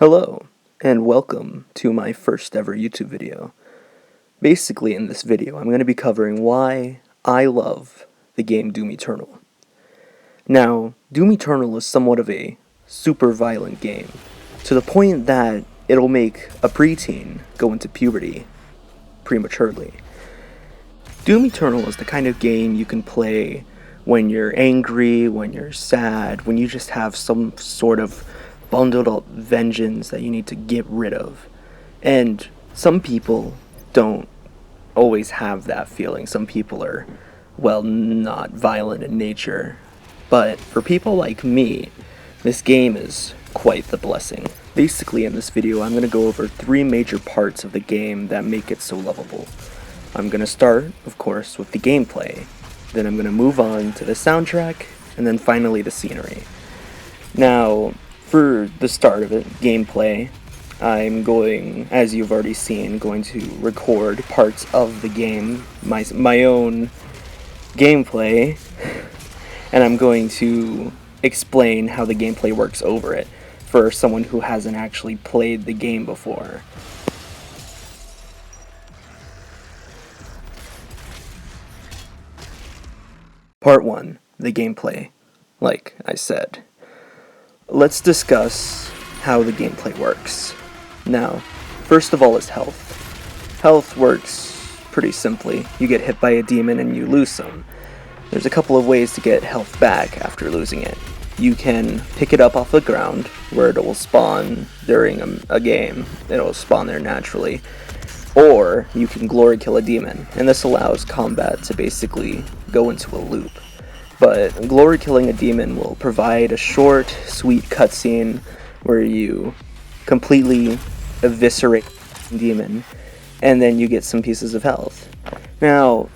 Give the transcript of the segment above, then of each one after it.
Hello, and welcome to my first ever YouTube video. Basically, in this video, I'm going to be covering why I love the game Doom Eternal. Now, Doom Eternal is somewhat of a super violent game, to the point that it'll make a preteen go into puberty prematurely. Doom Eternal is the kind of game you can play when you're angry, when you're sad, when you just have some sort of bundled up vengeance that you need to get rid of. And some people don't always have that feeling. Some people are, well, not violent in nature. But for people like me, this game is quite the blessing. Basically, in this video, I'm going to go over 3 major parts of the game that make it so lovable. I'm going to start, of course, with the gameplay. Then I'm going to move on to the soundtrack, and then finally the scenery. Now, for the start of it, gameplay, I'm going, as you've already seen, going to record parts of the game, my own gameplay, and I'm going to explain how the gameplay works over it for someone who hasn't actually played the game before. Part 1, the gameplay, like I said. Let's discuss how the gameplay works. Now, first of all is health. Health works pretty simply. You get hit by a demon and you lose some. There's a couple of ways to get health back after losing it. You can pick it up off the ground, where it will spawn during a game. It'll spawn there naturally. Or you can glory kill a demon, and this allows combat to basically go into a loop. But glory killing a demon will provide a short, sweet cutscene where you completely eviscerate the demon, and then you get some pieces of health. Now,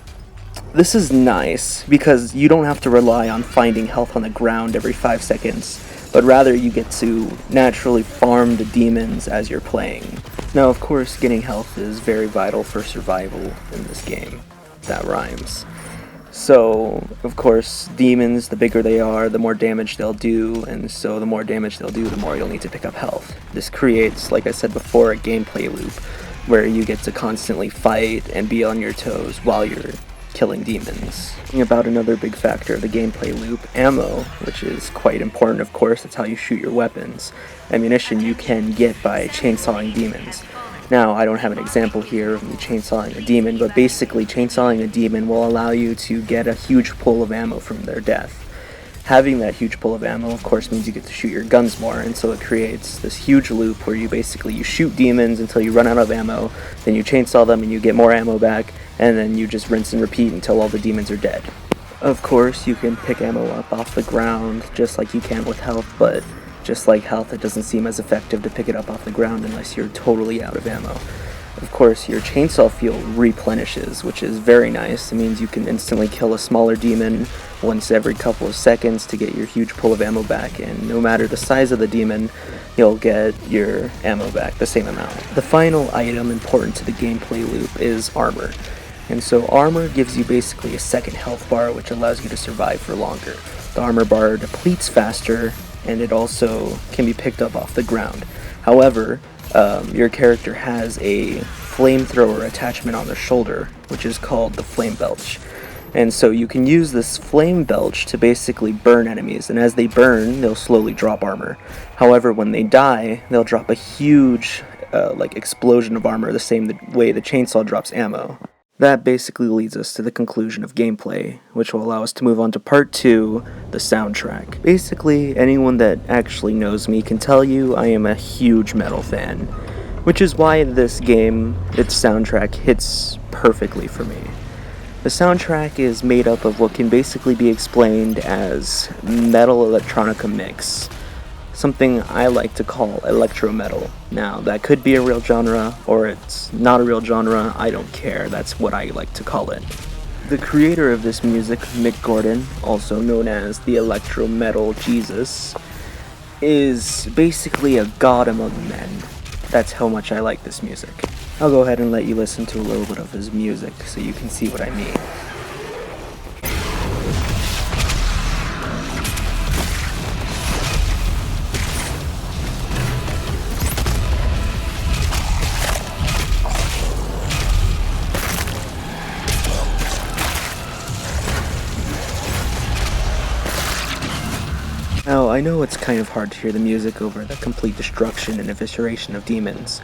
this is nice because you don't have to rely on finding health on the ground every 5 seconds, but rather you get to naturally farm the demons as you're playing. Now, of course, getting health is very vital for survival in this game. That rhymes. So, of course, demons, the bigger they are, the more damage they'll do, and so the more damage they'll do, the more you'll need to pick up health. This creates, like I said before, a gameplay loop, where you get to constantly fight and be on your toes while you're killing demons. Thinking about another big factor of the gameplay loop, ammo, which is quite important, of course. That's how you shoot your weapons. Ammunition you can get by chainsawing demons. Now, I don't have an example here of me chainsawing a demon, but basically chainsawing a demon will allow you to get a huge pull of ammo from their death. Having that huge pull of ammo, of course, means you get to shoot your guns more, and so it creates this huge loop where you shoot demons until you run out of ammo, then you chainsaw them and you get more ammo back, and then you just rinse and repeat until all the demons are dead. Of course, you can pick ammo up off the ground, just like you can with health, but just like health, it doesn't seem as effective to pick it up off the ground unless you're totally out of ammo. Of course, your chainsaw field replenishes, which is very nice. It means you can instantly kill a smaller demon once every couple of seconds to get your huge pull of ammo back, and no matter the size of the demon, you'll get your ammo back the same amount. The final item important to the gameplay loop is armor. And so armor gives you basically a second health bar, which allows you to survive for longer. The armor bar depletes faster, and it also can be picked up off the ground. However, your character has a flamethrower attachment on their shoulder, which is called the Flame Belch. And so you can use this Flame Belch to basically burn enemies, and as they burn, they'll slowly drop armor. However, when they die, they'll drop a huge explosion of armor, the same way the chainsaw drops ammo. That basically leads us to the conclusion of gameplay, which will allow us to move on to part 2, the soundtrack. Basically, anyone that actually knows me can tell you I am a huge metal fan, which is why this game, its soundtrack, hits perfectly for me. The soundtrack is made up of what can basically be explained as metal electronica mix. Something I like to call electro metal. Now, that could be a real genre, or it's not a real genre, I don't care, that's what I like to call it. The creator of this music, Mick Gordon, also known as the electro metal Jesus, is basically a god among men. That's how much I like this music. I'll go ahead and let you listen to a little bit of his music so you can see what I mean. I know it's kind of hard to hear the music over the complete destruction and evisceration of demons,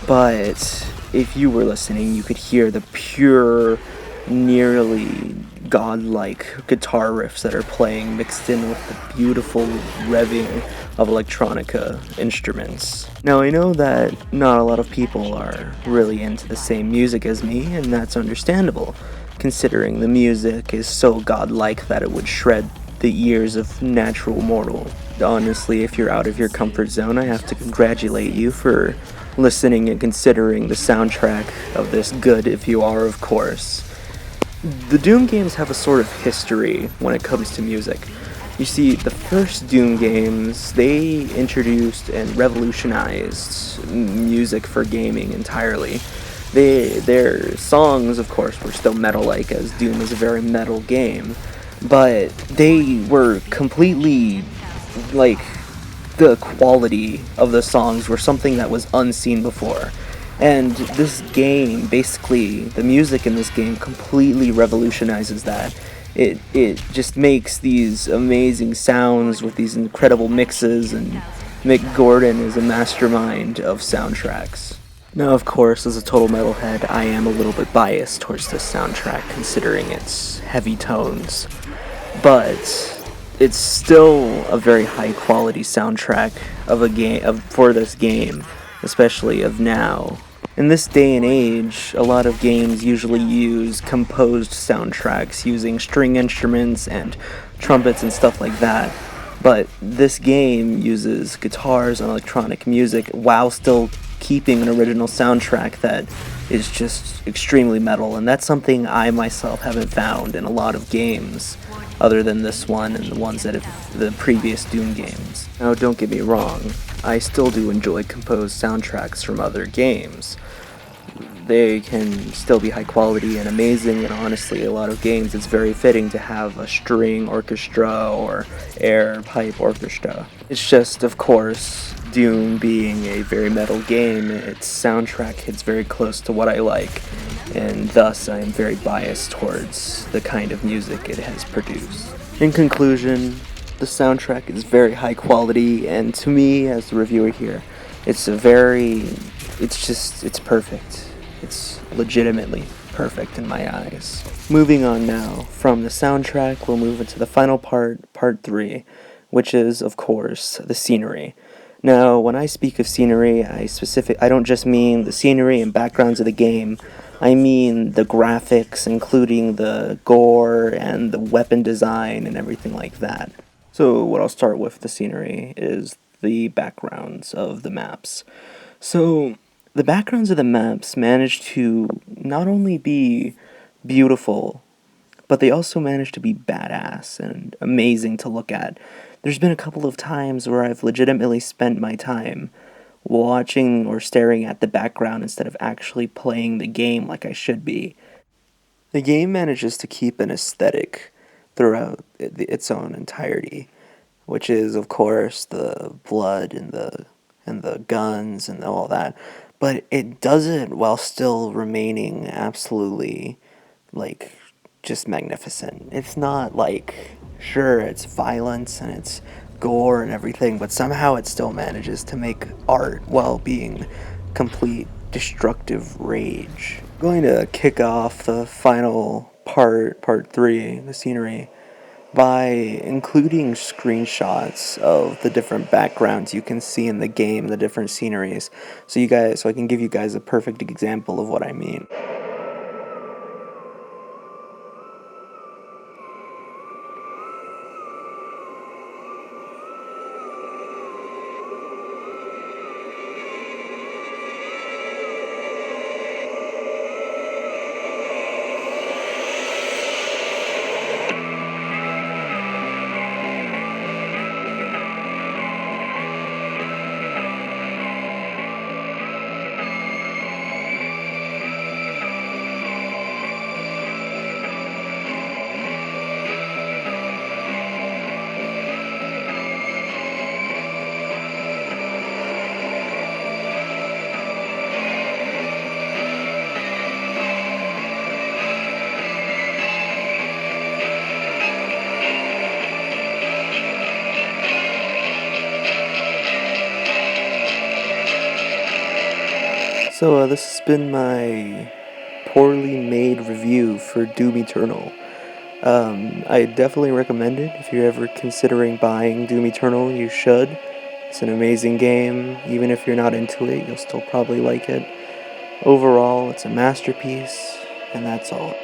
but if you were listening, you could hear the pure, nearly godlike guitar riffs that are playing mixed in with the beautiful revving of electronica instruments. Now, I know that not a lot of people are really into the same music as me, and that's understandable, considering the music is so godlike that it would shred the ears of natural mortal. Honestly, if you're out of your comfort zone, I have to congratulate you for listening and considering the soundtrack of this good, if you are, of course. The Doom games have a sort of history when it comes to music. You see, the first Doom games, they introduced and revolutionized music for gaming entirely. Their songs, of course, were still metal-like, as Doom is a very metal game, but they were completely, like, the quality of the songs were something that was unseen before. And this game, basically, the music in this game completely revolutionizes that. It just makes these amazing sounds with these incredible mixes, and Mick Gordon is a mastermind of soundtracks. Now, of course, as a total metalhead, I am a little bit biased towards this soundtrack, considering its heavy tones. But it's still a very high quality soundtrack of a game for this game, especially of now. In this day and age, a lot of games usually use composed soundtracks using string instruments and trumpets and stuff like that. But this game uses guitars and electronic music while still keeping an original soundtrack that is just extremely metal, and that's something I myself haven't found in a lot of games other than this one and the ones that have the previous Doom games. Now, don't get me wrong, I still do enjoy composed soundtracks from other games. They can still be high quality and amazing, and honestly, a lot of games it's very fitting to have a string orchestra or air pipe orchestra. It's just, of course, Doom being a very metal game, its soundtrack hits very close to what I like, and thus I am very biased towards the kind of music it has produced. In conclusion, the soundtrack is very high quality, and to me, as the reviewer here, it's perfect. It's legitimately perfect in my eyes. Moving on now, from the soundtrack, we'll move into the final part 3, which is, of course, the scenery. Now, when I speak of scenery, I don't just mean the scenery and backgrounds of the game. I mean the graphics, including the gore and the weapon design and everything like that. So what I'll start with the scenery is the backgrounds of the maps. So the backgrounds of the maps manage to not only be beautiful, but they also manage to be badass and amazing to look at. There's been a couple of times where I've legitimately spent my time watching or staring at the background instead of actually playing the game like I should be. The game manages to keep an aesthetic throughout its own entirety, which is, of course, the blood and the guns and all that. But it does it while still remaining absolutely, like, just magnificent. It's not like, sure, it's violence and it's gore and everything, but somehow it still manages to make art while being complete destructive rage. I'm going to kick off the final part 3, the scenery, by including screenshots of the different backgrounds you can see in the game, the different sceneries, so I can give you guys a perfect example of what I mean. So this has been my poorly made review for Doom Eternal. I definitely recommend it. If you're ever considering buying Doom Eternal, you should. It's an amazing game. Even if you're not into it, you'll still probably like it. Overall, it's a masterpiece, and that's all.